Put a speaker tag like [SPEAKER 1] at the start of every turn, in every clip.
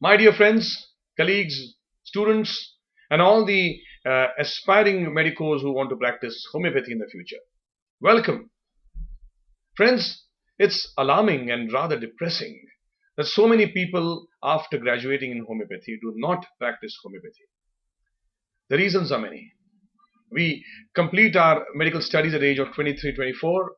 [SPEAKER 1] My dear friends, colleagues, students, and all the aspiring medicos who want to practice homeopathy in the future, welcome. Friends, it's alarming and rather depressing that so many people after graduating in homeopathy do not practice homeopathy. The reasons are many. We complete our medical studies at the age of 23, 24,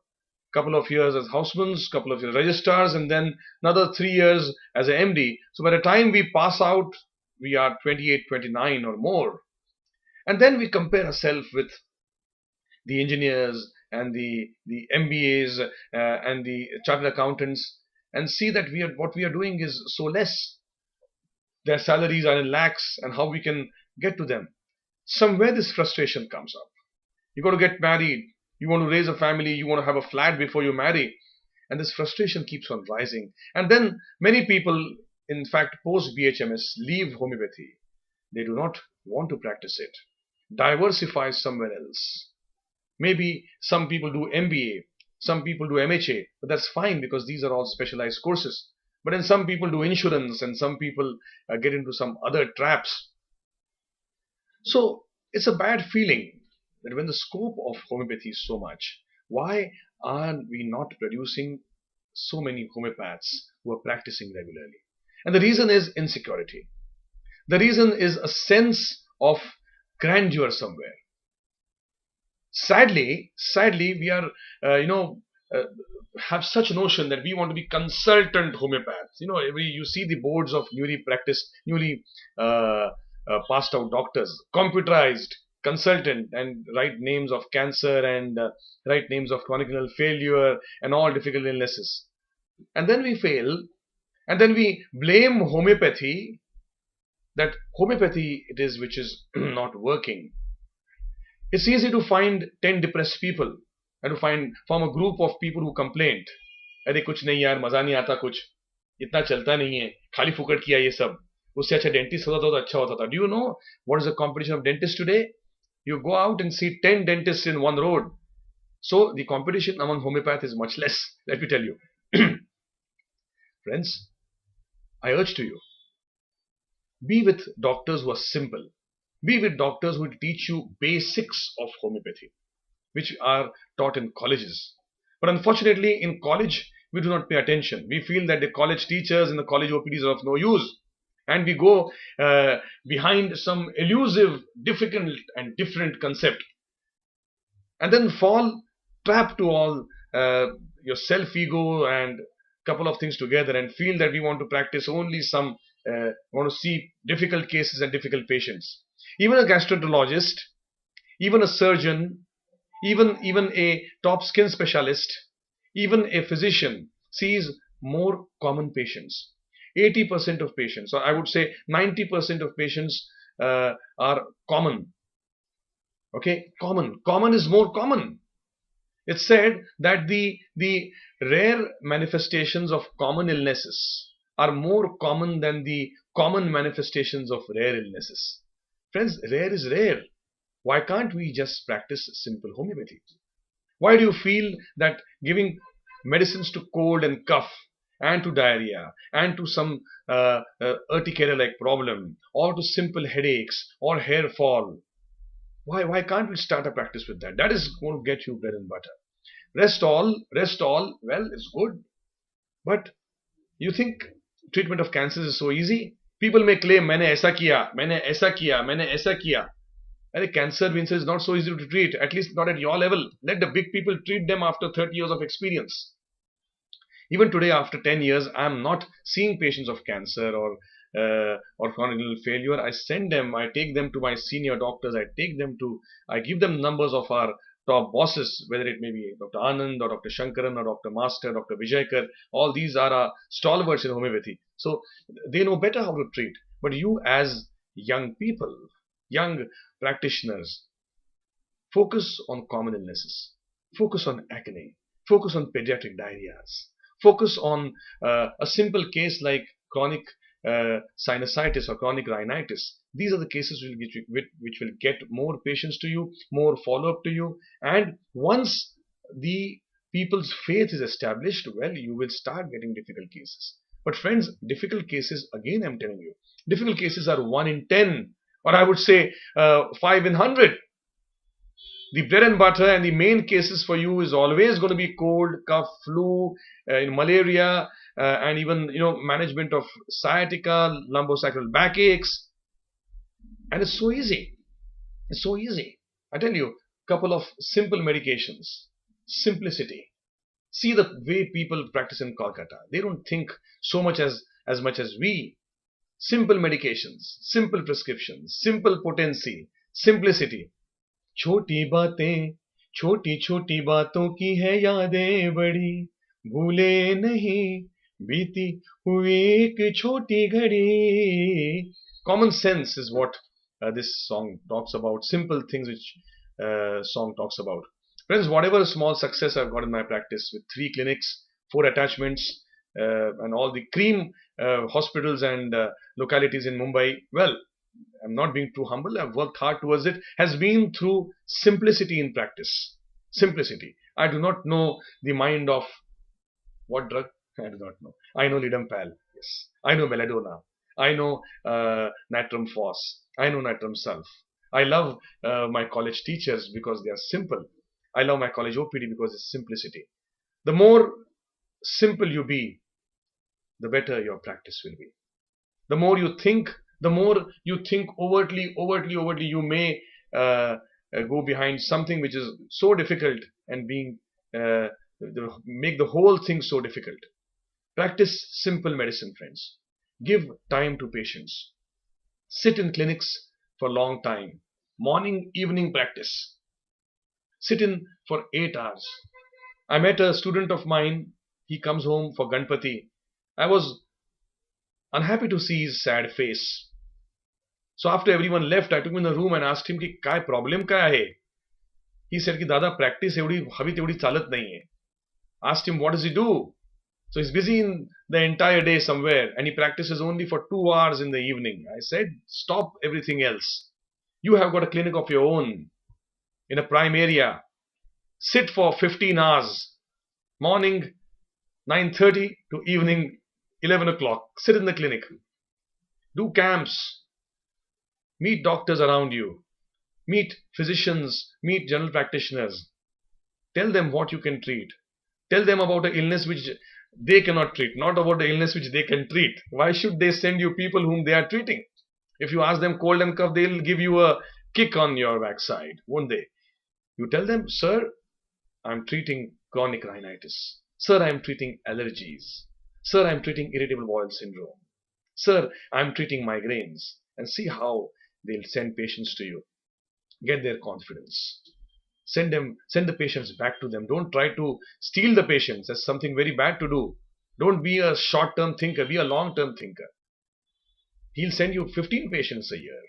[SPEAKER 1] couple of years as housemen, couple of years registrars, and then another 3 years as a MD. So by the time we pass out, we are 28, 29 or more. And then we compare ourselves with the engineers and the MBAs and the chartered accountants and see that what we are doing is so less. Their salaries are in lakhs and how we can get to them. Somewhere this frustration comes up. You got to get married, you want to raise a family, you want to have a flat before you marry, and this frustration keeps on rising. And then many people, in fact, post BHMS, leave homeopathy. They do not want to practice it. Diversify somewhere else. Maybe some people do MBA, some people do MHA, but that's fine because these are all specialized courses. But then some people do insurance and some people get into some other traps. So it's a bad feeling that when the scope of homeopathy is so much, why are we not producing so many homeopaths who are practicing regularly? And the reason is insecurity. The reason is a sense of grandeur somewhere. Sadly, we are, have such a notion that we want to be consultant homeopaths. You see the boards of newly passed out doctors, computerized consultant, and write names of cancer and write names of chronic renal failure and all difficult illnesses. And then we fail, and then we blame homeopathy, that homeopathy it is which is not working. It's easy to find 10 depressed people and to form a group of people who complained. अरे कुछ नहीं यार, मजा नहीं आता, कुछ इतना चलता नहीं है, खाली फुकट किया ये सब, उससे अच्छा डेंटिस्ट होता तो अच्छा होता था. Do you know what is the competition of dentists today? You go out and see 10 dentists in one road. So the competition among homeopaths is much less, let me tell you. Friends, I urge to you, be with doctors who are simple. Be with doctors who will teach you basics of homeopathy, which are taught in colleges. But unfortunately, in college, we do not pay attention. We feel that the college teachers and the college OPDs are of no use. And we go behind some elusive, difficult and different concept. And then fall trap to all your self-ego and couple of things together and feel that we want to practice only some, want to see difficult cases and difficult patients. Even a gastroenterologist, even a surgeon, even a top skin specialist, even a physician sees more common patients. 80% of patients, or I would say 90% of patients are common. Okay, common. Common is more common. It's said that the rare manifestations of common illnesses are more common than the common manifestations of rare illnesses. Friends, rare is rare. Why can't we just practice simple homeopathy? Why do you feel that giving medicines to cold and cough and to diarrhea and to some urticaria-like problem or to simple headaches or hair fall, why can't we start a practice with that? That is going to get you bread and butter. Rest all, well, it's good. But you think treatment of cancers is so easy? People may claim, मैंने ऐसा किया, मैंने ऐसा किया, मैंने ऐसा किया. And cancer is not so easy to treat, at least not at your level. Let the big people treat them after 30 years of experience. Even today, after 10 years, I am not seeing patients of cancer or chronic renal failure. I send them, I take them to my senior doctors, I give them numbers of our top bosses, whether it may be Dr. Anand or Dr. Shankaran or Dr. Master, Dr. Vijaykar. All these are our stalwarts in homeopathy. So they know better how to treat. But you as young people, young practitioners, focus on common illnesses. Focus on acne. Focus on pediatric diarrheas. Focus on a simple case like chronic sinusitis or chronic rhinitis. These are the cases which will get more patients to you, more follow-up to you. And once the people's faith is established, well, you will start getting difficult cases. But friends, difficult cases, again I'm telling you, difficult cases are 1 in 10, or I would say 5 in 100. The bread and butter and the main cases for you is always going to be cold, cough, flu, malaria, and even management of sciatica, lumbosacral backaches, and it's so easy. It's so easy. I tell you, couple of simple medications, simplicity. See the way people practice in Kolkata. They don't think so much as much as we. Simple medications, simple prescriptions, simple potency, simplicity. छोटी बातें छोटी छोटी बातों की है यादें बड़ी भूले नहीं बीती हुई एक छोटी घड़ी. Common sense is what this song talks about. Simple things which song talks about. Friends, whatever small success I've got in my practice with 3 clinics, 4 attachments, and all the cream hospitals and localities in Mumbai, well, I'm not being too humble, I've worked hard towards it, has been through simplicity in practice. Simplicity. I do not know the mind of what drug? I do not know. I know Lidampal, yes. I know Belladonna. I know Natrum Phos. I know Natrum Sulf. I love my college teachers because they are simple. I love my college OPD because it's simplicity. The more simple you be, the better your practice will be. The more you think overtly, you may go behind something which is so difficult and make the whole thing so difficult. Practice simple medicine, friends. Give time to patients. Sit in clinics for a long time. Morning, evening practice. Sit in for 8 hours. I met a student of mine. He comes home for Ganpati. I was unhappy to see his sad face. So after everyone left, I took him in the room and asked him कि काय problem काय आहे? He said कि दादा practice एवढी हवी तेवढी चालत नाहीये. Asked him what does he do? So he's busy in the entire day somewhere and he practices only for 2 hours in the evening. I said stop everything else. You have got a clinic of your own in a prime area. Sit for 15 hours. Morning 9:30 to evening 11 o'clock. Sit in the clinic. Do camps. Meet doctors around you. Meet physicians. Meet general practitioners. Tell them what you can treat. Tell them about an illness which they cannot treat, not about the illness which they can treat. Why should they send you people whom they are treating? If you ask them cold and cough, they'll give you a kick on your backside, won't they? You tell them, sir, I'm treating chronic rhinitis. Sir, I'm treating allergies. Sir, I'm treating irritable bowel syndrome. Sir, I'm treating migraines. And see how they'll send patients to you. Get their confidence. Send the patients back to them. Don't try to steal the patients. That's something very bad to do. Don't be a short-term thinker. Be a long-term thinker. He'll send you 15 patients a year.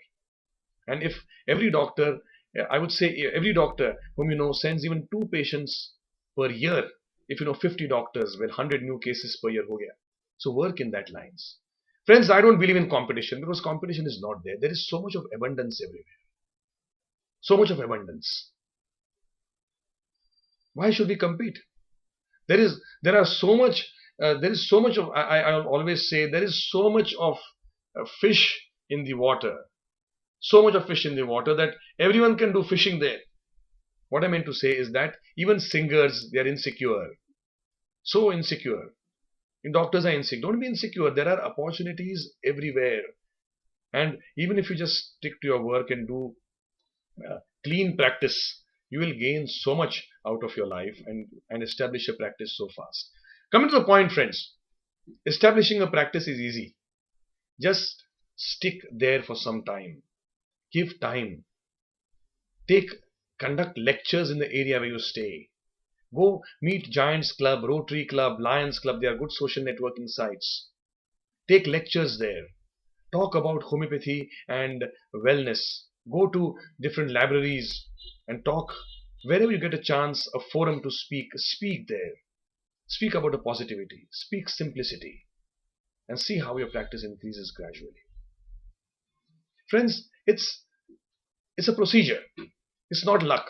[SPEAKER 1] And if every doctor, I would say every doctor whom you know sends even 2 patients per year, if you know 50 doctors, well 100 new cases per year ho gaya. So work in that lines. Friends, I don't believe in competition because competition is not there. There is so much of abundance everywhere. So much of abundance. Why should we compete? There is so much of, I always say, there is so much of fish in the water. So much of fish in the water that everyone can do fishing there. What I meant to say is that even singers, they are insecure. So insecure. And doctors are insecure. Don't be insecure. There are opportunities everywhere. And even if you just stick to your work and do clean practice, you will gain so much out of your life and establish a practice so fast. Coming to the point, friends, establishing a practice is easy. Just stick there for some time. Give time. Conduct lectures in the area where you stay. Go meet Giants Club, Rotary Club, Lions Club. They are good social networking sites. Take lectures there. Talk about homeopathy and wellness. Go to different libraries and talk. Wherever you get a chance, a forum to speak, speak there. Speak about the positivity. Speak simplicity. And see how your practice increases gradually. Friends, it's a procedure. It's not luck.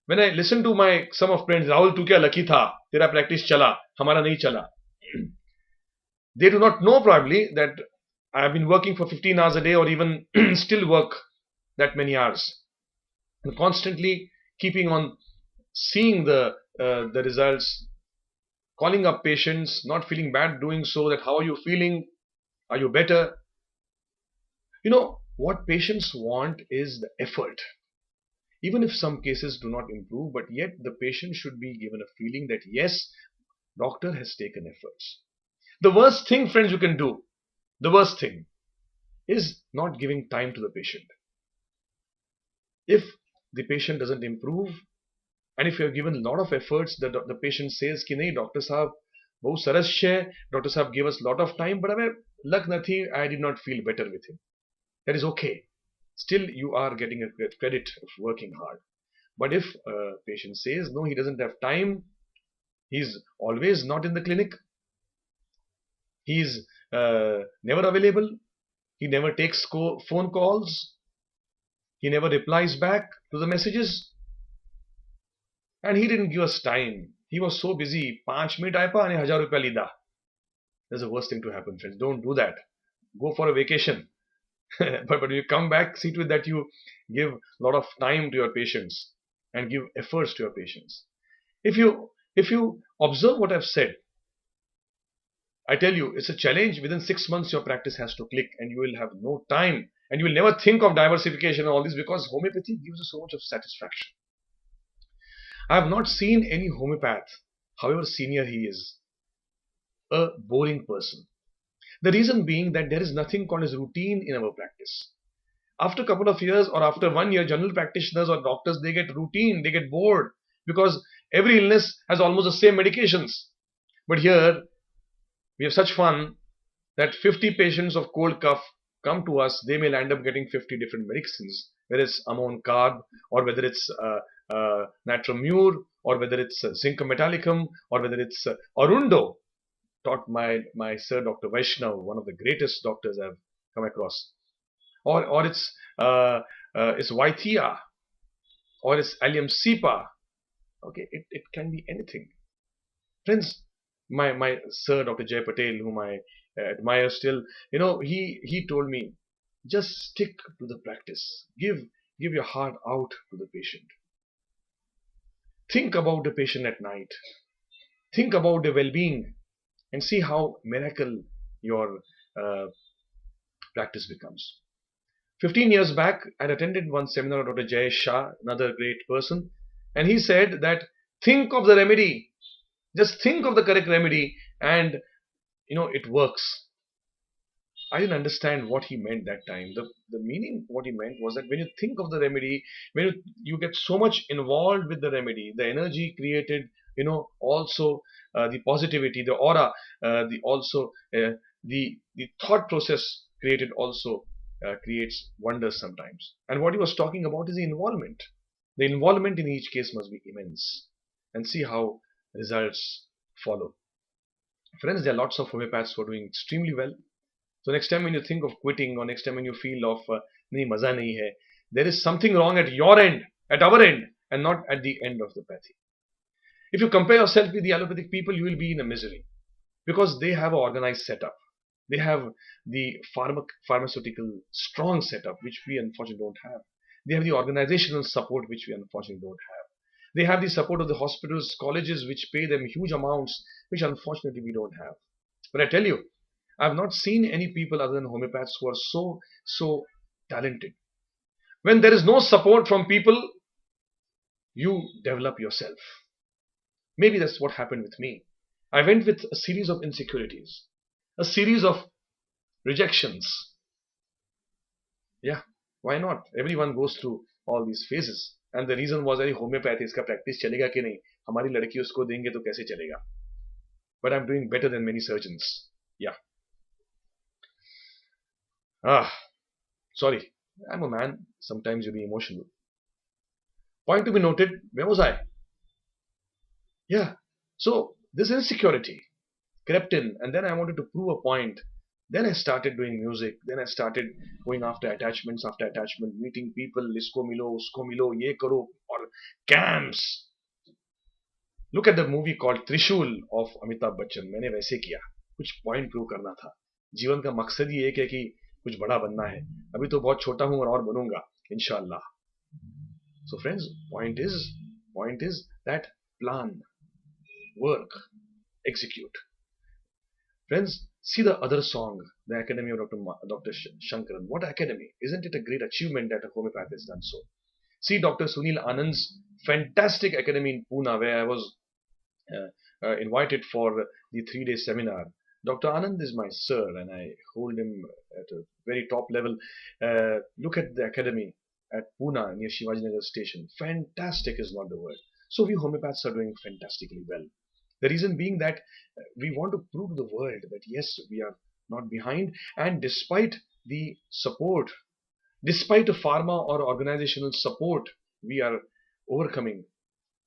[SPEAKER 1] When I listen to my some of friends, Rahul, tu kya lucky tha? Tera practice chala, hamara nahi chala. They do not know probably that I have been working for 15 hours a day or even still work that many hours and constantly keeping on seeing the results, calling up patients, not feeling bad doing so, that how are you feeling? Are you better? What patients want is the effort. Even if some cases do not improve, but yet the patient should be given a feeling that yes, doctor has taken efforts. The worst thing, friends, you can do, the worst thing is not giving time to the patient. If the patient doesn't improve, and if you have given a lot of efforts, the patient says कि नहीं doctor साहब बहुत सरस છે, doctor साहब gave us a lot of time, but हमें luck નથી, I did not feel better with him. That is okay. Still, you are getting a credit of working hard. But if a patient says no, he doesn't have time, he's always not in the clinic, he's never available, he never takes phone calls, he never replies back to the messages, and he didn't give us time. He was so busy. 5 minute आया and 1000 रुपया लीदा. That's the worst thing to happen, friends. Don't do that. Go for a vacation. but when you come back, see to it that you give a lot of time to your patients and give efforts to your patients. If you observe what I've said, I tell you, it's a challenge. Within 6 months, your practice has to click, and you will have no time, and you will never think of diversification and all this, because homeopathy gives you so much of satisfaction. I have not seen any homeopath, however senior he is, a boring person. The reason being that there is nothing called as routine in our practice. After a couple of years or after 1 year, general practitioners or doctors, they get routine, they get bored, because every illness has almost the same medications. But here, we have such fun that 50 patients of cold cough come to us, they may end up getting 50 different medicines, whether it's Amon Carb, or whether it's Natramur, or whether it's Zinc Metallicum, or whether it's Arundo, taught my sir Dr. Vaishnav, one of the greatest doctors I've come across, or it's Vaithia, or it's Allium Cepa. Okay, it can be anything. Friends, my sir Dr. Jay Patel, whom I admire still, he told me, just stick to the practice. Give your heart out to the patient. Think about the patient at night. Think about the well-being, and see how miracle your practice becomes. 15 years back, I attended one seminar of Dr. Jay Shah, another great person, and he said that think of the remedy. Just think of the correct remedy, and it works. I didn't understand what he meant that time. The meaning, what he meant was that when you think of the remedy, when you get so much involved with the remedy, the energy created, also the positivity, the aura, the thought process created also creates wonders sometimes. And what he was talking about is the involvement. The involvement in each case must be immense, and see how results follow. Friends, there are lots of homeopaths who are doing extremely well. So next time when you think of quitting, or next time when you feel of nahi maza nahi hai, there is something wrong at your end, at our end, and not at the end of the pathy. If you compare yourself with the allopathic people, you will be in a misery, because they have an organized setup. They have the pharmaceutical strong setup, which we unfortunately don't have. They have the organizational support, which we unfortunately don't have. They have the support of the hospitals, colleges, which pay them huge amounts, which unfortunately we don't have. But I tell you, I have not seen any people other than homeopaths who are so talented. When there is no support from people, you develop yourself. Maybe that's what happened with me. I went with a series of insecurities, a series of rejections. Yeah, why not? Everyone goes through all these phases. And the reason was that homeopathy, iska practice chalega ki nahi? Hamari ladki usko denge to kaise chalega? But I'm doing better than many surgeons. Yeah. Sorry. I'm a man. Sometimes you be emotional. Point to be noted. Where was I? Yeah. So this insecurity crept in, and then I wanted to prove a point. Then I started doing music. Then I started going after attachments after attachment, meeting people, isko milo, ye karo, or camps. Look at the movie called Trishul of Amitabh Bachchan. मैंने वैसे किया. कुछ point prove करना था। जीवन का मकसद ही एक है कि कुछ बड़ा बनना है। अभी तो बहुत छोटा हूं और बनूंगा इंशाल्लाह। So friends, point is that plan, work, execute. Friends, see the other song, the Academy of Dr. Shankaran. What academy? Isn't it a great achievement that a homeopath has done so? See Dr. Sunil Anand's fantastic academy in Pune, where I was invited for the 3 day seminar. Dr. Anand is my sir, and I hold him at a very top level. Look at the academy at Pune near Shivajinagar station. Fantastic is not the word. So we homeopaths are doing fantastically well. The reason being that we want to prove to the world that yes, we are not behind, and despite the support, despite a pharma or organizational support, we are overcoming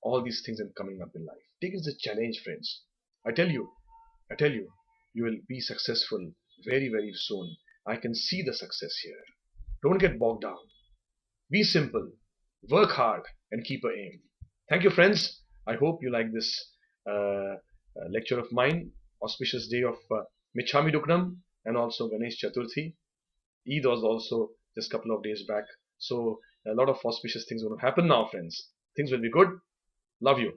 [SPEAKER 1] all these things and coming up in life. Take it as a challenge, friends. I tell you, I tell you, you will be successful very, very soon. I can see the success here. Don't get bogged down. Be simple, work hard, and keep a aim. Thank you, friends. I hope you like this lecture of mine. Auspicious day of Michhami Duknam and also Ganesh Chaturthi. Eid was also just a couple of days back. So a lot of auspicious things are going to happen now, friends. Things will be good. Love you.